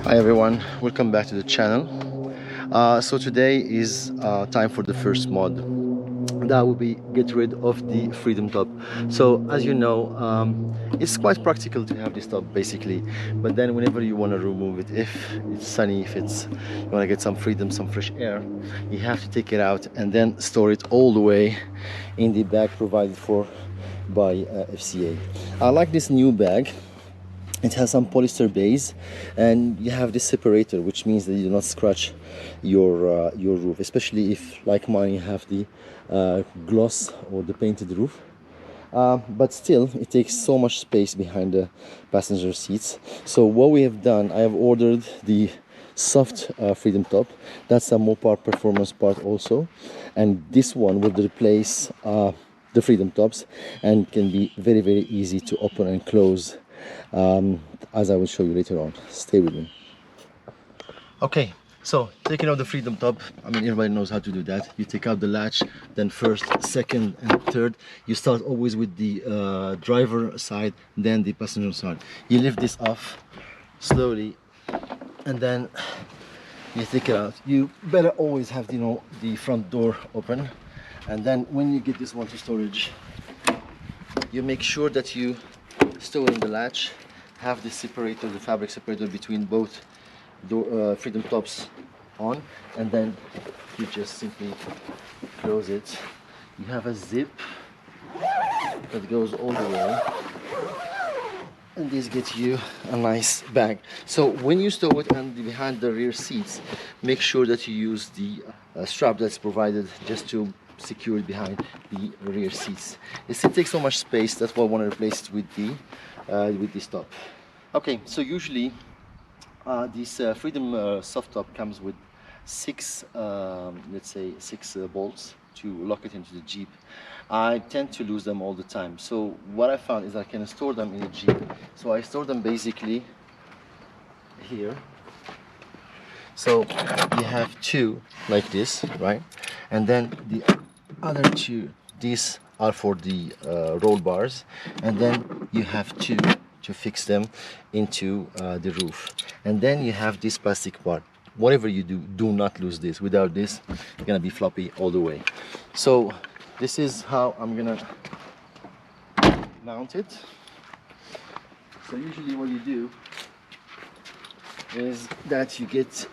Hi everyone, welcome back to the channel. So today is time for the first mod. That will be get rid of the freedom top. So as you know, it's quite practical to have this top basically, but then whenever you want to remove it, if it's sunny, if it's you want to get some freedom, some fresh air, you have to take it out and then store it all the way in the bag provided for by FCA. I like this new bag. It has some polyester base, and you have this separator, which means that you do not scratch your roof, especially if, like mine, you have the gloss or the painted roof. But still, it takes so much space behind the passenger seats. So what we have done, I have ordered the soft freedom top. That's a Mopar performance part also, and this one will replace the freedom tops and can be very easy to open and close, as I will show you later on. Stay with me. Okay, so taking out the freedom top, I mean, everybody knows how to do that. You take out the latch, then first, second and third. You start always with the driver side, then the passenger side. You lift this off slowly and then you take it out. You better always have the front door open, and then when you get this one to storage, you make sure that you stow in the latch, have the separator, the fabric separator between both freedom tops on, and then you just simply close it. You have a zip that goes all the way, and this gets you a nice bag. So when you stow it behind the rear seats, make sure that you use the strap that's provided just to secure it behind the rear seats. It still takes so much space, that's why I want to replace it with this top. Okay, so usually this freedom soft top comes with six bolts to lock it into the Jeep. I tend to lose them all the time, so what I found is I can store them in a Jeep. So I store them basically here. So you have two like this, right? And then the other two, these are for the roll bars, and then you have two to fix them into the roof. And then you have this plastic part. Whatever you do, do not lose this. Without this, you're gonna be floppy all the way. So this is how I'm gonna mount it. So usually what you do is that you get,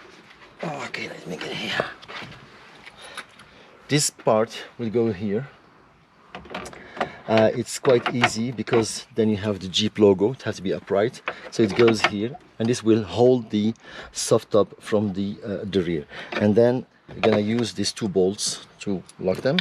okay, let me get here. This part will go here. It's quite easy because then you have the Jeep logo. It has to be upright, so it goes here, and this will hold the soft top from the rear. And then you're gonna use these two bolts to lock them.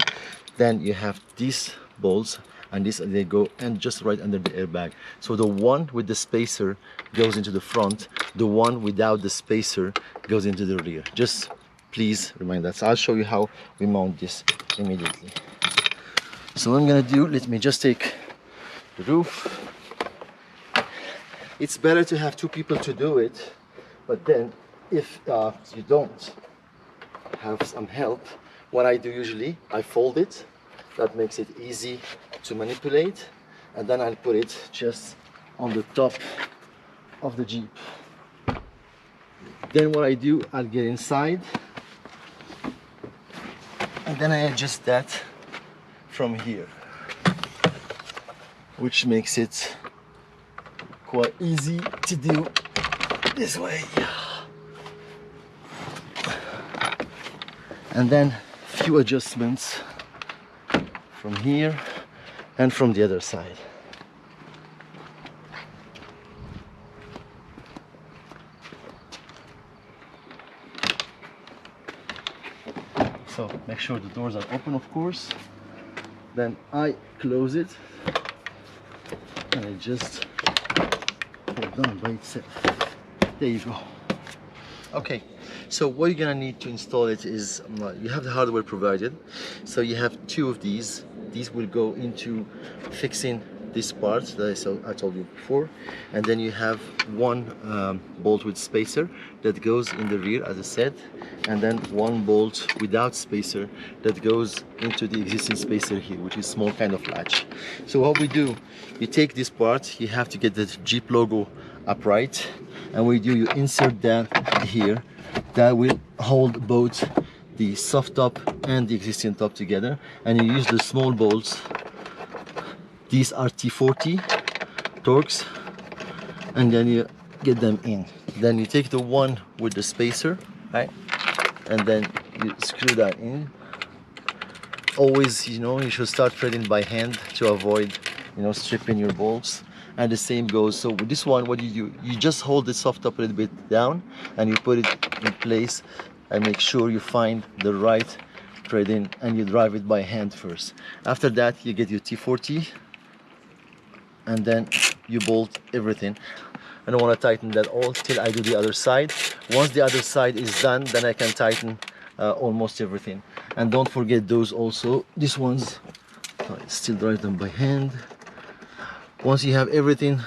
Then you have these bolts, and they go and just right under the airbag. So the one with the spacer goes into the front, the one without the spacer goes into the rear. Just please remind that. So I'll show you how we mount this immediately. So what I'm gonna do, let me just take the roof. It's better to have two people to do it, but then if you don't have some help, what I do usually, I fold it. That makes it easy to manipulate, and then I'll put it just on the top of the Jeep. Then what I do, I'll get inside, and then I adjust that from here, which makes it quite easy to do this way. And then a few adjustments from here and from the other side. So make sure the doors are open, of course. Then I close it, and it just hold on by itself. There you go. Okay, so what you're gonna need to install it is, you have the hardware provided. So you have two of these. These will go into fixing this part that I told you before, and then you have one bolt with spacer that goes in the rear, as I said, and then one bolt without spacer that goes into the existing spacer here, which is small kind of latch. So what we do, you take this part, you have to get the Jeep logo upright, and what you insert that here. That will hold both the soft top and the existing top together, and you use the small bolts. These are T40 Torx, and then you get them in. Then you take the one with the spacer, right, and then you screw that in. Always, you know, you should start threading by hand to avoid, you know, stripping your bolts. And the same goes. So with this one, what you do, you just hold the soft top a little bit down and you put it in place and make sure you find the right threading, and you drive it by hand first. After that, you get your T40, and then you bolt everything. I don't want to tighten that all till I do the other side. Once the other side is done, then I can tighten almost everything. And don't forget those also, these ones, I still drive them by hand. Once you have everything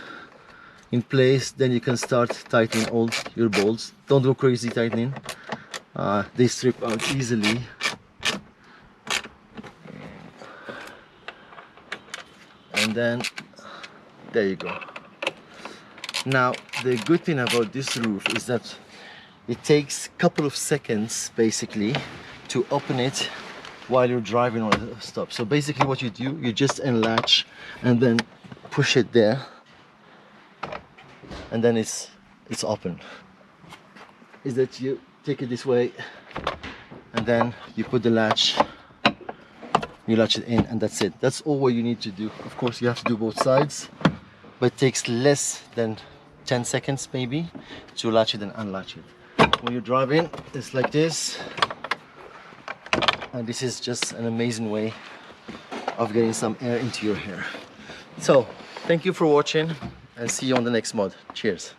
in place, then you can start tightening all your bolts. Don't go crazy tightening, they strip out easily. And then there you go. Now the good thing about this roof is that it takes a couple of seconds basically to open it while you're driving on a stop. So basically what you do, you just unlatch and then push it there, and then it's open. Is that you take it this way, and then you put the latch, you latch it in, and that's it. That's all what you need to do. Of course you have to do both sides, but it takes less than 10 seconds maybe to latch it and unlatch it. When you're driving, it's like this, and this is just an amazing way of getting some air into your hair. So thank you for watching, and see you on the next mod. Cheers.